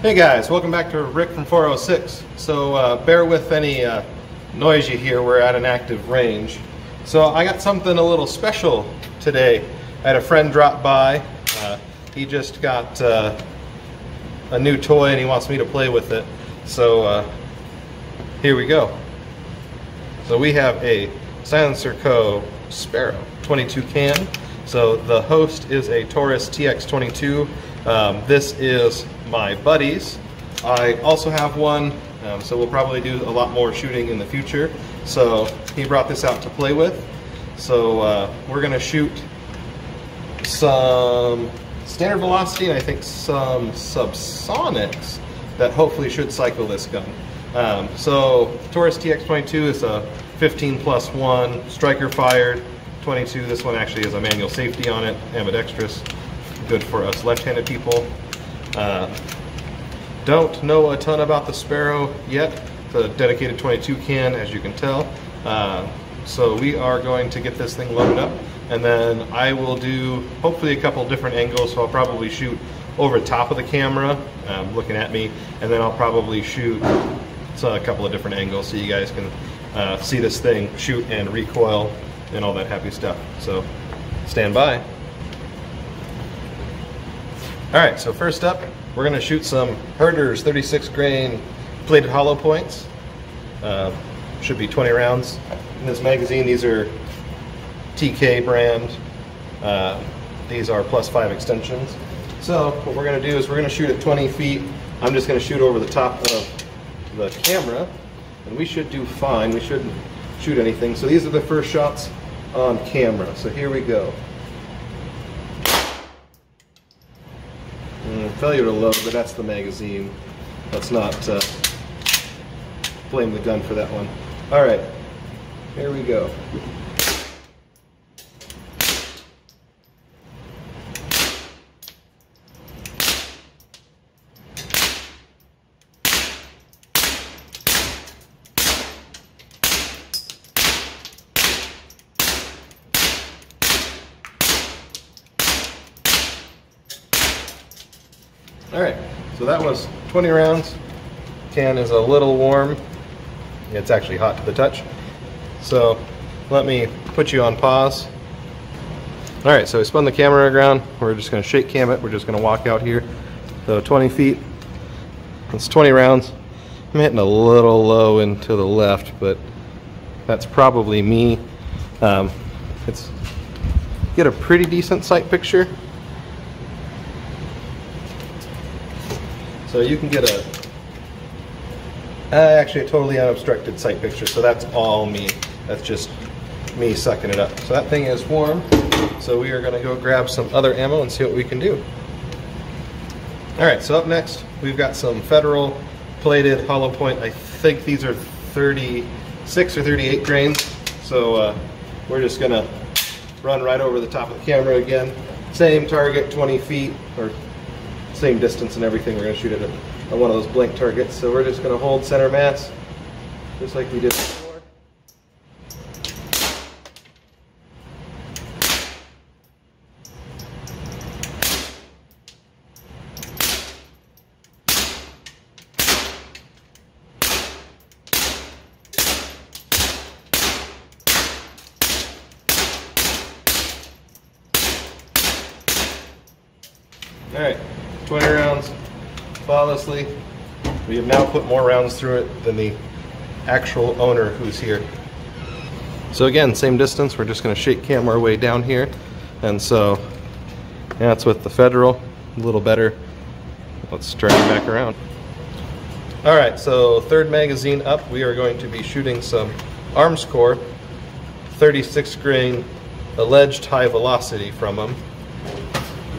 Hey guys, welcome back to Rick from 406. So bear with any noise you hear, we're at an active range. So I got something a little special today. I had a friend drop by. He just got a new toy and he wants me to play with it. So here we go. So we have a SilencerCo Sparrow 22 can. So the host is a Taurus TX22. This is my buddy's. I also have one, so we'll probably do a lot more shooting in the future. So he brought this out to play with. So we're going to shoot some standard velocity and I think some Subsonics that hopefully should cycle this gun. So Taurus TX22 is a 15+1 striker fired 22. This one actually has a manual safety on it, ambidextrous, good for us left-handed people. Don't know a ton about the Sparrow yet. It's a dedicated 22 can, as you can tell. So we are going to get this thing loaded up, and then I will do hopefully a couple different angles. So I'll probably shoot over the top of the camera, looking at me, and then I'll probably shoot a couple of different angles so you guys can see this thing shoot and recoil and all that happy stuff. So stand by. Alright, so first up, we're going to shoot some Herder's 36 grain plated hollow points. Should be 20 rounds in this magazine. These are TK brand. These are +5 extensions. So what we're going to do is we're going to shoot at 20 feet. I'm just going to shoot over the top of the camera, and we should do fine. We shouldn't shoot anything. So these are the first shots on camera. So here we go. Failure to load, but that's the magazine. Let's not blame the gun for that one. Alright, here we go. Alright, so that was 20 rounds. Can is a little warm. It's actually hot to the touch. So let me put you on pause. Alright, so we spun the camera around. We're just going to shake cam it. We're just going to walk out here. So 20 feet. It's 20 rounds. I'm hitting a little low and to the left, but that's probably me. Get a pretty decent sight picture. So you can get actually a totally unobstructed sight picture, so that's all me. That's just me sucking it up. So that thing is warm, so we are going to go grab some other ammo and see what we can do. Alright, so up next we've got some Federal plated hollow point. I think these are 36 or 38 grains, so we're just going to run right over the top of the camera again. Same target, 20 feet, or same distance and everything. We're going to shoot it at one of those blank targets. So we're just going to hold center mass, just like we did before. Alright, 20 rounds flawlessly. We have now put more rounds through it than the actual owner who's here. So again, same distance. We're just going to shake cam our way down here. And so that's with the Federal, a little better. Let's turn it back around. Alright, so third magazine up, we are going to be shooting some Armscore 36 grain alleged high velocity from them.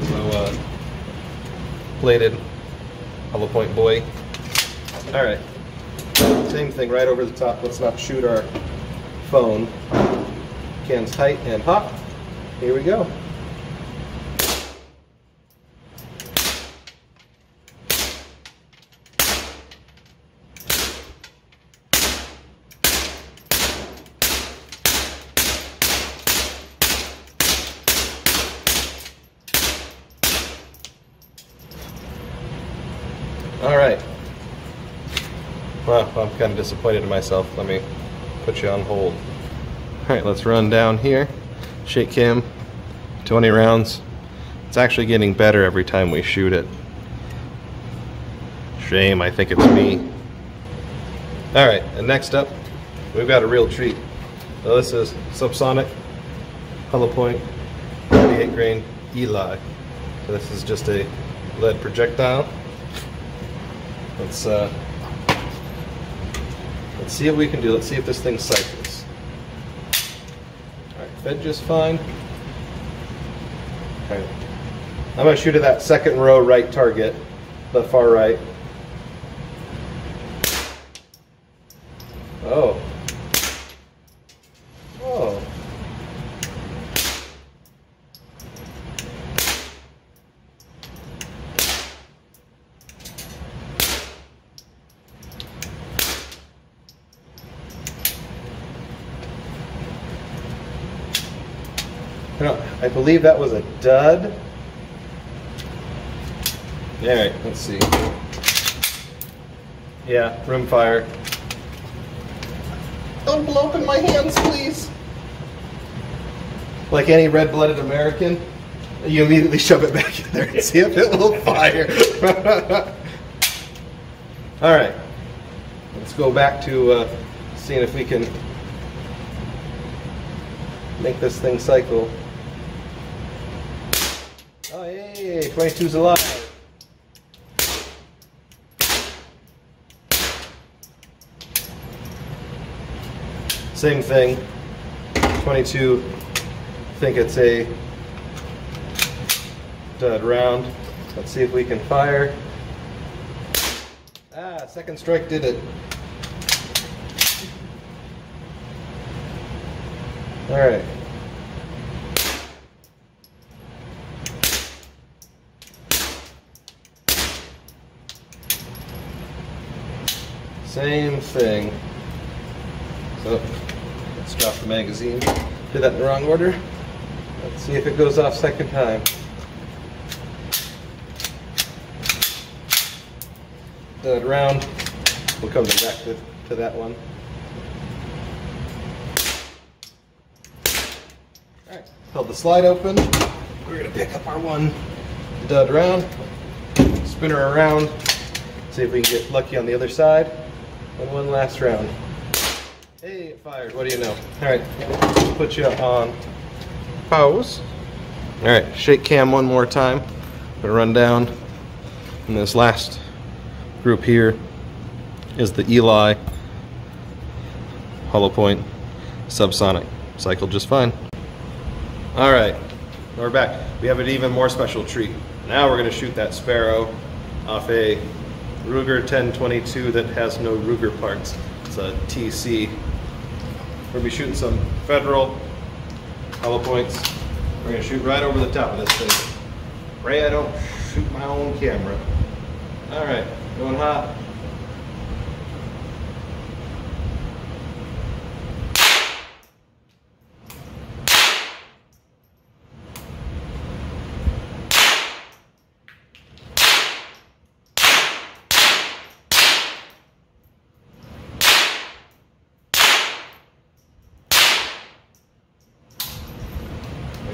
So plated hollow point boy. Alright, same thing right over the top. Let's not shoot our phone. Can's tight and hot. Here we go. All right. Well, I'm kind of disappointed in myself. Let me put you on hold. All right, let's run down here. Shake cam, 20 rounds. It's actually getting better every time we shoot it. Shame, I think it's me. All right, and next up, we've got a real treat. So this is Subsonic hollow point 38 grain Eli. So this is just a lead projectile. Let's see what we can do. Let's see if this thing cycles. All right, fed just fine. All right, I'm going to shoot at that second row right target, the far right. Oh. Oh. No, I believe that was a dud. All right, let's see. Yeah, rimfire. Don't blow up in my hands, please. Like any red-blooded American, you immediately shove it back in there and see if it will fire. All right, let's go back to seeing if we can make this thing cycle. Oh, yay, 22's alive. Same thing, 22, think it's a dud round. Let's see if we can fire. Ah, second strike did it. All right. Same thing. So let's drop the magazine. Did that in the wrong order. Let's see if it goes off second time. Dud round. We'll come back to that one. All right, held the slide open. We're gonna pick up our one dud round, spin her around, see if we can get lucky on the other side, and one last round. Hey, it fired, what do you know? All right, put you on pause. All right, shake cam one more time. I'm gonna run down, and this last group here is the Eli hollow point Subsonic. Cycled just fine. All right, we're back. We have an even more special treat. Now we're gonna shoot that Sparrow off a Ruger 1022 that has no Ruger parts. It's a TC. We're gonna be shooting some Federal hollow points. We're gonna shoot right over the top of this thing. Pray I don't shoot my own camera. All right, going hot.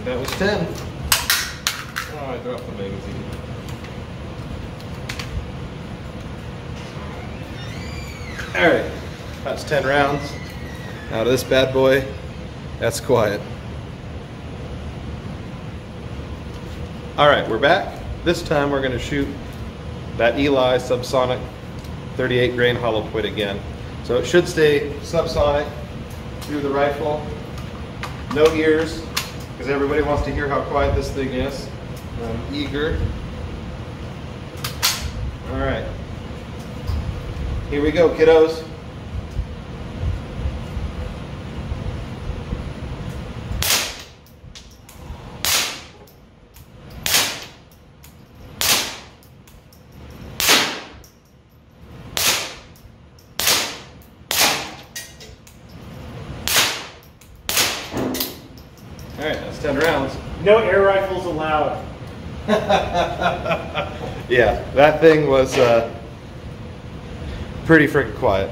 That was 10. Oh, I dropped the magazine. Alright, that's 10 rounds. Out of this bad boy, that's quiet. Alright, we're back. This time we're going to shoot that Eli Subsonic 38 grain hollow point again. So it should stay Subsonic through the rifle. No ears, because everybody wants to hear how quiet this thing is. I'm eager. All right. Here we go, kiddos. All right, that's 10 rounds. No air rifles allowed. Yeah, that thing was pretty freaking quiet.